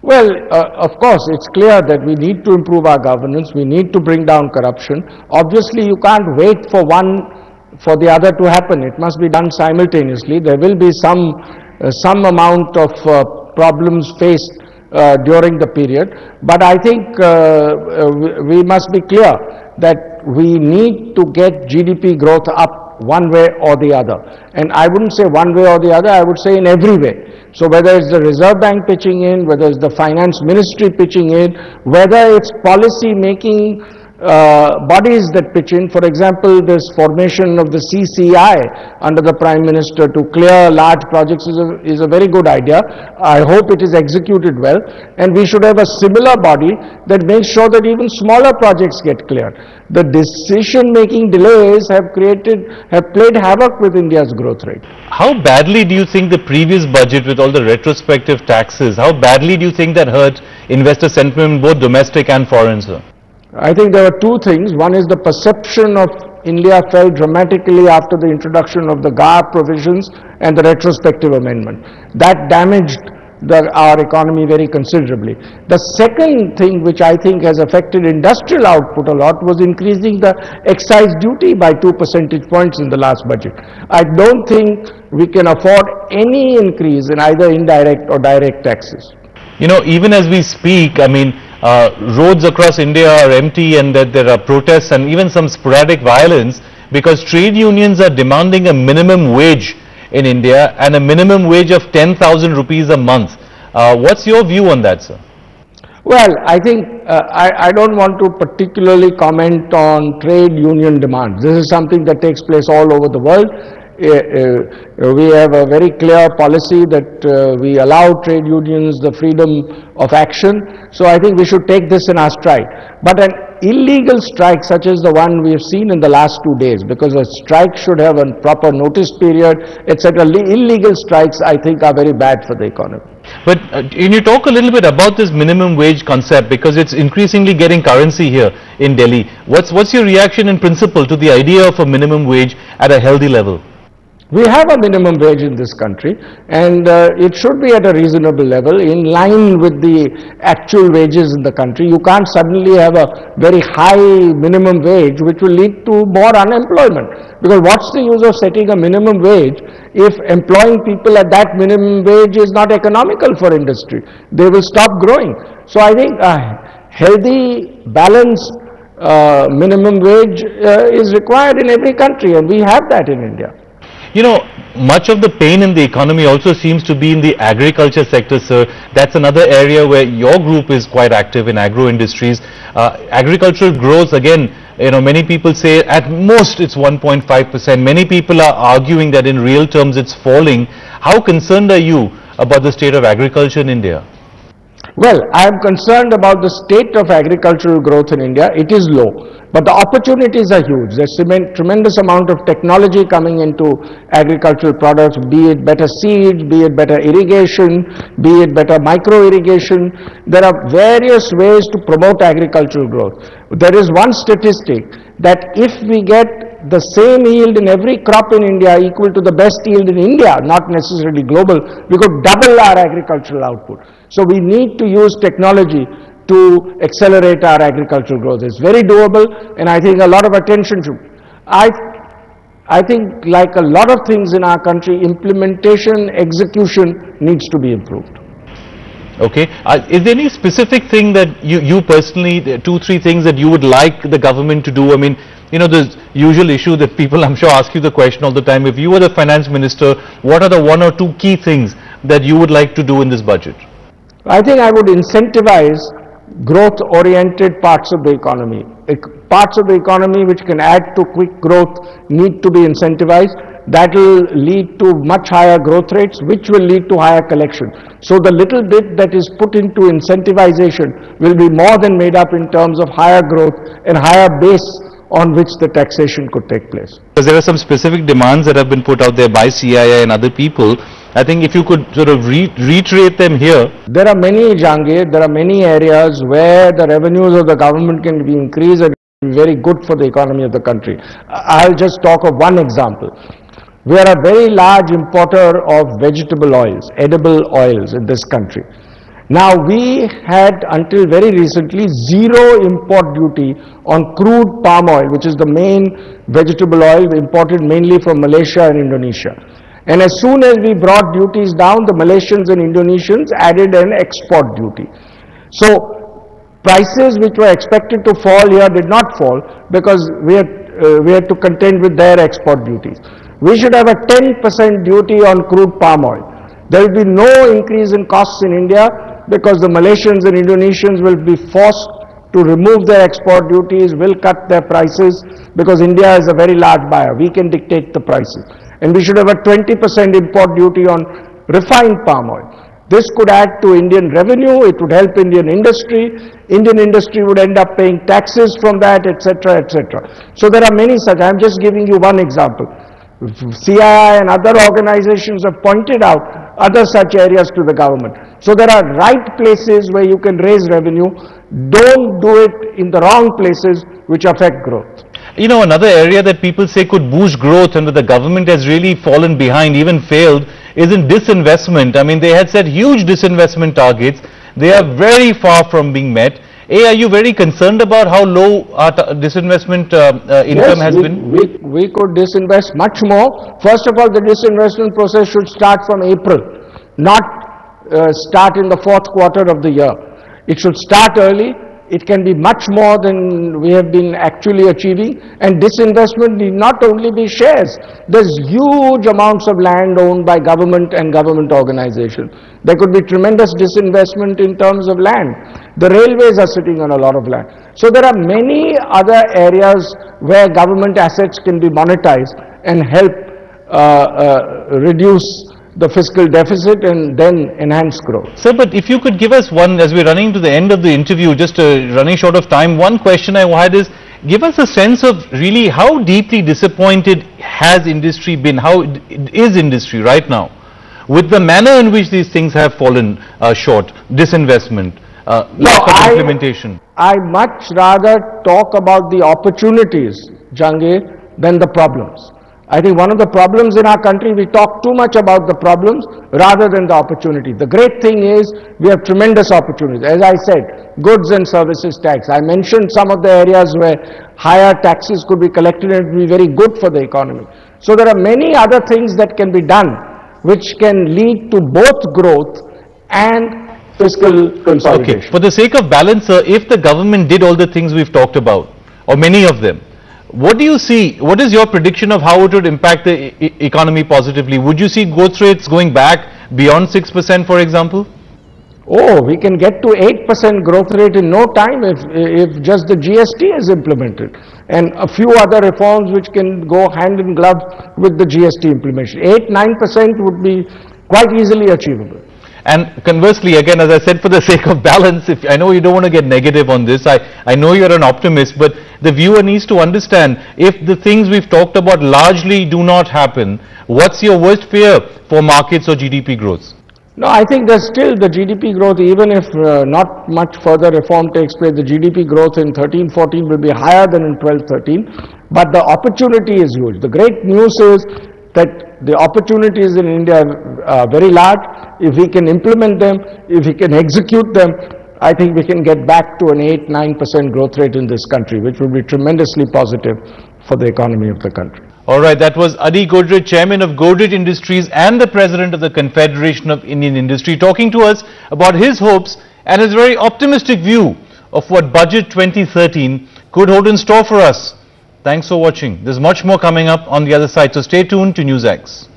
Well, of course, it's clear that we need to improve our governance, we need to bring down corruption. Obviously, you can't wait for one for the other to happen. It must be done simultaneously. There will be some amount of problems faced during the period, but I think we must be clear that we need to get GDP growth up one way or the other. And I wouldn't say one way or the other, I would say in every way. So whether it's the Reserve Bank pitching in, whether it's the Finance Ministry pitching in, whether it's policy making bodies that pitch in. For example, this formation of the CCI under the Prime Minister to clear large projects is a very good idea. I hope it is executed well, and we should have a similar body that makes sure that even smaller projects get cleared. The decision-making delays have played havoc with India's growth rate. How badly do you think the previous budget with all the retrospective taxes, how badly do you think that hurt investor sentiment, both domestic and foreign, sir? I think there were two things. One is the perception of India fell dramatically after the introduction of the GAR provisions and the retrospective amendment. That damaged our economy very considerably. The second thing which I think has affected industrial output a lot was increasing the excise duty by 2 percentage points in the last budget. I don't think we can afford any increase in either indirect or direct taxes. You know, even as we speak, I mean, roads across India are empty, and that there are protests and even some sporadic violence because trade unions are demanding a minimum wage in India and a minimum wage of 10,000 rupees a month. What's your view on that, sir? Well, I think I don't want to particularly comment on trade union demands. This is something that takes place all over the world. We have a very clear policy that we allow trade unions the freedom of action. So I think we should take this in our stride. But an illegal strike such as the one we have seen in the last 2 days, because a strike should have a proper notice period, etc. Illegal strikes, I think, are very bad for the economy. But can you talk a little bit about this minimum wage concept, because it's increasingly getting currency here in Delhi. What's your reaction in principle to the idea of a minimum wage at a healthy level? We have a minimum wage in this country, and it should be at a reasonable level in line with the actual wages in the country. You can't suddenly have a very high minimum wage which will lead to more unemployment, because what's the use of setting a minimum wage if employing people at that minimum wage is not economical for industry? They will stop growing. So I think a healthy, balanced minimum wage is required in every country, and we have that in India. You know, much of the pain in the economy also seems to be in the agriculture sector, sir. That's another area where your group is quite active in agro industries. Agricultural growth, again, you know, many people say at most it's 1.5%. Many people are arguing that in real terms it's falling. How concerned are you about the state of agriculture in India? Well, I am concerned about the state of agricultural growth in India. It is low, but the opportunities are huge. There's a tremendous amount of technology coming into agricultural products, be it better seeds, be it better irrigation, be it better micro irrigation. There are various ways to promote agricultural growth. There is one statistic that if we get the same yield in every crop in India equal to the best yield in India, not necessarily global, we could double our agricultural output. So we need to use technology to accelerate our agricultural growth. It's very doable, and I think a lot of attention should. I think, like a lot of things in our country, implementation, execution needs to be improved. Okay. Is there any specific thing that you personally, 2-3 things that you would like the government to do? I mean, you know, the usual issue that people, I'm sure, ask you the question all the time. If you were the finance minister, what are the 1 or 2 key things that you would like to do in this budget? I think I would incentivize growth-oriented parts of the economy. Parts of the economy which can add to quick growth need to be incentivized. That will lead to much higher growth rates, which will lead to higher collection. So the little bit that is put into incentivization will be more than made up in terms of higher growth and higher base on which the taxation could take place. Because there are some specific demands that have been put out there by CII and other people. I think if you could sort of reiterate them here. There are many, Jahangir, there are many areas where the revenues of the government can be increased and be very good for the economy of the country. I'll just talk of one example. We are a very large importer of vegetable oils, edible oils in this country. Now we had until very recently zero import duty on crude palm oil, which is the main vegetable oil imported mainly from Malaysia and Indonesia. And as soon as we brought duties down, the Malaysians and Indonesians added an export duty. So prices which were expected to fall here did not fall because we had to contend with their export duties. We should have a 10% duty on crude palm oil. There will be no increase in costs in India because the Malaysians and Indonesians will be forced to remove their export duties, will cut their prices because India is a very large buyer. We can dictate the prices. And we should have a 20% import duty on refined palm oil. This could add to Indian revenue, it would help Indian industry. Indian industry would end up paying taxes from that, etc., etc. So there are many such. I am just giving you one example. CII and other organizations have pointed out other such areas to the government. So there are right places where you can raise revenue. Don't do it in the wrong places which affect growth. You know, another area that people say could boost growth and that the government has really fallen behind, even failed, is in disinvestment. I mean, they had set huge disinvestment targets. They are very far from being met. A, are you very concerned about how low our disinvestment income has been? We could disinvest much more. First of all, the disinvestment process should start from April, not start in the fourth quarter of the year. It should start early. It can be much more than we have been actually achieving, and disinvestment need not only be shares. There's huge amounts of land owned by government and government organizations. There could be tremendous disinvestment in terms of land. The railways are sitting on a lot of land. So there are many other areas where government assets can be monetized and help reduce the fiscal deficit and then enhance growth. Sir, but if you could give us one, as we're running to the end of the interview, just running short of time, one question I had is, give us a sense of really how deeply disappointed has industry been, how is industry right now, with the manner in which these things have fallen short, disinvestment, lack of implementation? I much rather talk about the opportunities, Jahangir, than the problems. I think one of the problems in our country, we talk too much about the problems rather than the opportunity. The great thing is we have tremendous opportunities. As I said, goods and services tax. I mentioned some of the areas where higher taxes could be collected and it would be very good for the economy. So there are many other things that can be done which can lead to both growth and fiscal consolidation. Okay, for the sake of balance, sir, if the government did all the things we've talked about, or many of them, what do you see, what is your prediction of how it would impact the economy positively? Would you see growth rates going back beyond 6%, for example? Oh, we can get to 8% growth rate in no time if just the GST is implemented and a few other reforms which can go hand in glove with the GST implementation. 8-9% would be quite easily achievable. And conversely, again, as I said, for the sake of balance, if I know you don't want to get negative on this, I know you're an optimist, but the viewer needs to understand, if the things we've talked about largely do not happen, what's your worst fear for markets or GDP growth? No, I think there's still the GDP growth, even if not much further reform takes place, the GDP growth in 13-14 will be higher than in 12-13, but the opportunity is huge. The great news is that the opportunities in India are very large. If we can implement them, if we can execute them, I think we can get back to an 8-9% growth rate in this country, which would be tremendously positive for the economy of the country. All right, that was Adi Godrej, Chairman of Godrej Industries and the President of the Confederation of Indian Industry, talking to us about his hopes and his very optimistic view of what Budget 2013 could hold in store for us. Thanks for watching. There's much more coming up on the other side, so stay tuned to NewsX.